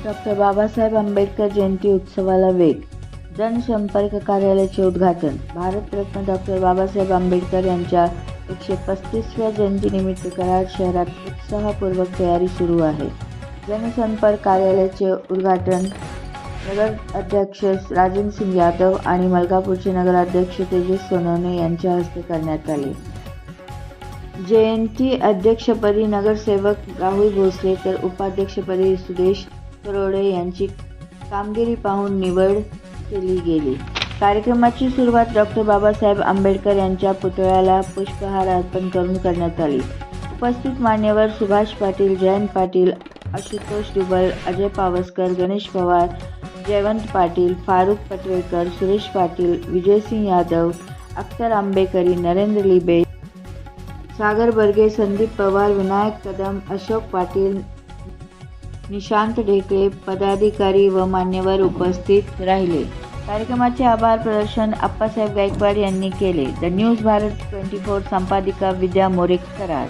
Doctor Babasaheb Ambedkar जयंती उत्सवाला वेग. जनसंपर्क कार्यालयाचे उद्घाटन. भारतरत्न डॉक्टर बाबासाहेब आंबेडकर यांच्या 135व्या जयंतीनिमित्त कराड शहरात उत्साहपूर्वक तयारी सुरू आहे. जनसंपर्क कार्यालयाचे उद्घाटन नगर अध्यक्ष राजन सिंग यादव आणि मलकापूरचे नगराध्यक्ष तेजस सोनवणे यांच्या हस्ते करण्यात आले. जयंती अध्यक्षपदी नगरसेवक राहुल भोसले तर उपाध्यक्षपदी सुदेश करोडे यांची कामगिरी पाहून निवड केली गेली. कार्यक्रमाची सुरुवात डॉक्टर बाबासाहेब आंबेडकर यांच्या पुतळ्याला पुष्पहार अर्पण करून करण्यात आली. उपस्थित मान्यवर सुभाष पाटील, जयंत पाटील, आशुतोष डुबल, अजय पावसकर, गणेश पवार, जयवंत पाटील, फारुख पटवेकर, सुरेश पाटील, विजयसिंग यादव, अख्तर आंबेकरी, नरेंद्र लिबे, सागर बर्गे, संदीप पवार, विनायक कदम, अशोक पाटील, निशांत ढेकळे पदाधिकारी व मान्यवर उपस्थित राहिले. कार्यक्रमाचे आभार प्रदर्शन आप्पासाहेब गायकवाड यांनी केले. द न्यूज भारत 24 संपादिका विद्या मोरे, कराड.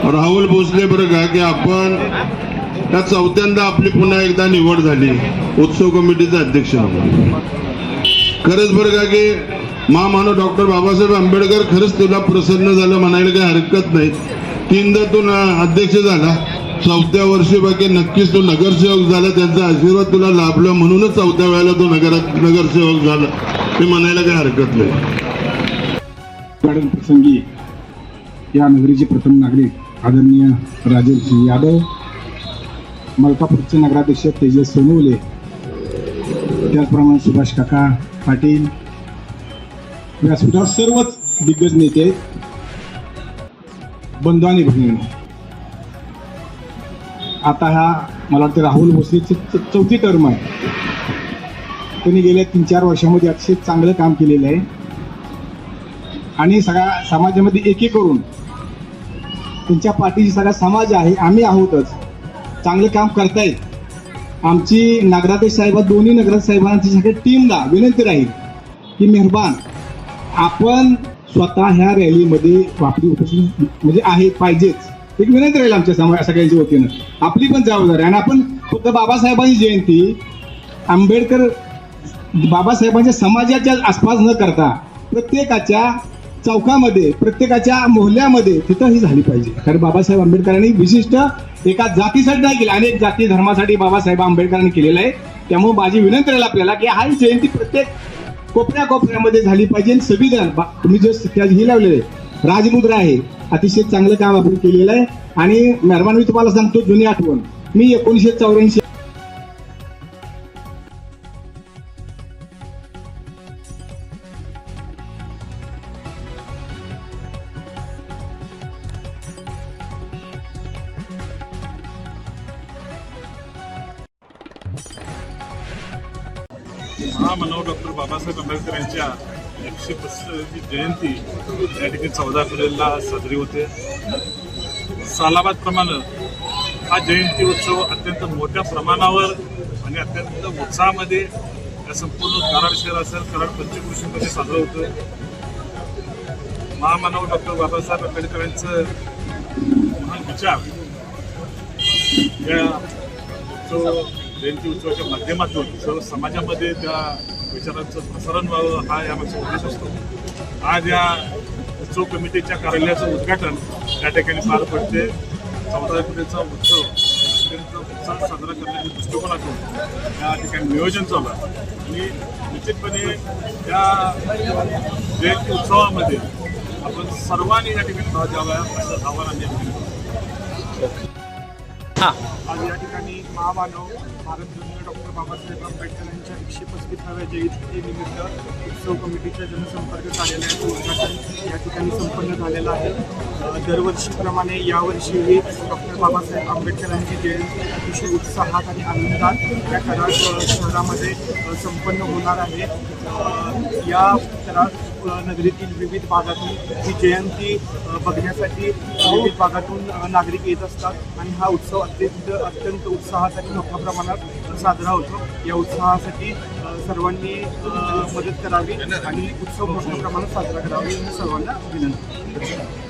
राहुल भोसले बरं का की आपण त्या चौथ्यांदा आपली पुन्हा एकदा निवड झाली उत्सव कमिटीचा अध्यक्ष. खरंच बरं का की महामानव डॉक्टर बाबासाहेब आंबेडकर खरंच तुला प्रसन्न झालं म्हणायला काही हरकत नाही. तीनदा तू अध्यक्ष झाला, चौथ्या वर्षी बाकी नक्कीच तू नगरसेवक झाला, त्यांचा आशीर्वाद तुला लाभला म्हणूनच चौथ्या वेळेला तू नगरसेवक झाला हे म्हणायला काही हरकत नाही. प्रसंगी या नगरीचे प्रथम नागरिक आदरणीय राजन सिंग यादव, मलकापूरचे नगराध्यक्ष तेजस सोनवणे, त्याचप्रमाणे सुभाष काका पाटील, व्यासपीठावर सर्वच दिग्गज नेते, बंधू आणि भगिनी. आता हा मला वाटतं राहुल भोसलेची चौथी टर्म आहे. त्यांनी गेल्या 3-4 वर्षामध्ये अतिशय चांगलं काम केलेलं आहे आणि सगळ्या समाजामध्ये एकी करून त्यांच्या पाठीशी सगळा समाज आहे, आम्ही आहोतच, चांगलं काम करतायत. आमची नगराध्यक्ष साहेब, दोन्ही नगराध्यक्ष साहेबांची सगळ्या टीमला विनंती राहील की मेहरबान आपण स्वतः ह्या रॅलीमध्ये आपली उपस्थित म्हणजे आहे पाहिजेच. एक विनंती राहील आमच्या सगळ्यांच्या वतीनं, आपली पण जबाबदारी. आणि आपण फक्त बाबासाहेबांची जयंती आंबेडकर बाबासाहेबांच्या समाजाच्या आसपास न करता प्रत्येकाच्या चौकामध्ये, प्रत्येकाच्या मोहल्ल्यामध्ये तिथं ही झाली पाहिजे. कारण बाबासाहेब आंबेडकरांनी विशिष्ट एका जातीसाठी नाही केली, अनेक जाती धर्मासाठी बाबासाहेब आंबेडकरांनी केलेलं आहे. त्यामुळे माझी विनंती राहील आपल्याला की हा जयंती प्रत्येक कोपऱ्यामध्ये झाली पाहिजे. सगळीजण तुम्ही जे ही लावलेले राजमुद्रा आहे, अतिशय चांगलं काम आपण केलेलं आहे. आणि मेहरबानी तुम्हाला सांगतो जुनी आठवण, मी 1984 महामानव डॉक्टर बाबासाहेब आंबेडकर यांच्या 135वी जयंती या ठिकाणी 14 एप्रिलला साजरी होते. सालाबादप्रमाणे हा जयंती उत्सव अत्यंत मोठ्या प्रमाणावर आणि अत्यंत उत्साहामध्ये या संपूर्ण कराड शहर असेल, कराड पंचक्रोशीमध्ये साजरं होतं. महामानव डॉक्टर बाबासाहेब आंबेडकरांचं महान विचार या जयंती उत्सवाच्या माध्यमातून सर्व समाजामध्ये त्या विचारांचं प्रसारण व्हावं हा यामागचा उद्देश असतो. आज या उत्सव कमिटीच्या कार्यालयाचं उद्घाटन या ठिकाणी पार पडते. 14 एप्रिलचा उत्सव अत्यंत उत्साहात साजरा करण्याच्या दृष्टिकोनातून या ठिकाणी नियोजन चालू आहे आणि निश्चितपणे या जयंती उत्सवामध्ये आपण सर्वांनी या ठिकाणी भाग द्यावा असं आवाहन आम्ही करतो. आज या ठिकाणी महामानव भारतरत्न डॉक्टर बाबासाहेब आंबेडकर यांच्या 135व्या जयंतीनिमित्त उत्सव कमिटीच्या जनसंपर्क कार्यालयाचं उद्घाटन या ठिकाणी संपन्न झालेलं आहे. दरवर्षीप्रमाणे यावर्षीही डॉक्टर बाबासाहेब आंबेडकरांची जयंती अतिशय उत्साहात आणि आनंदात या कराड शहरामध्ये संपन्न होणार आहे. या कराड नगरीतील विविध भागातून ही जयंती बघण्यासाठी विविध भागातून नागरिक येत असतात आणि हा उत्सव अत्यंत उत्साहात आणि मोठ्या प्रमाणात साजरा होतो. या उत्साहासाठी सर्वांनी मदत करावी आणि उत्सव मोठ्या प्रमाणात साजरा करावा ही सर्वांना विनंती.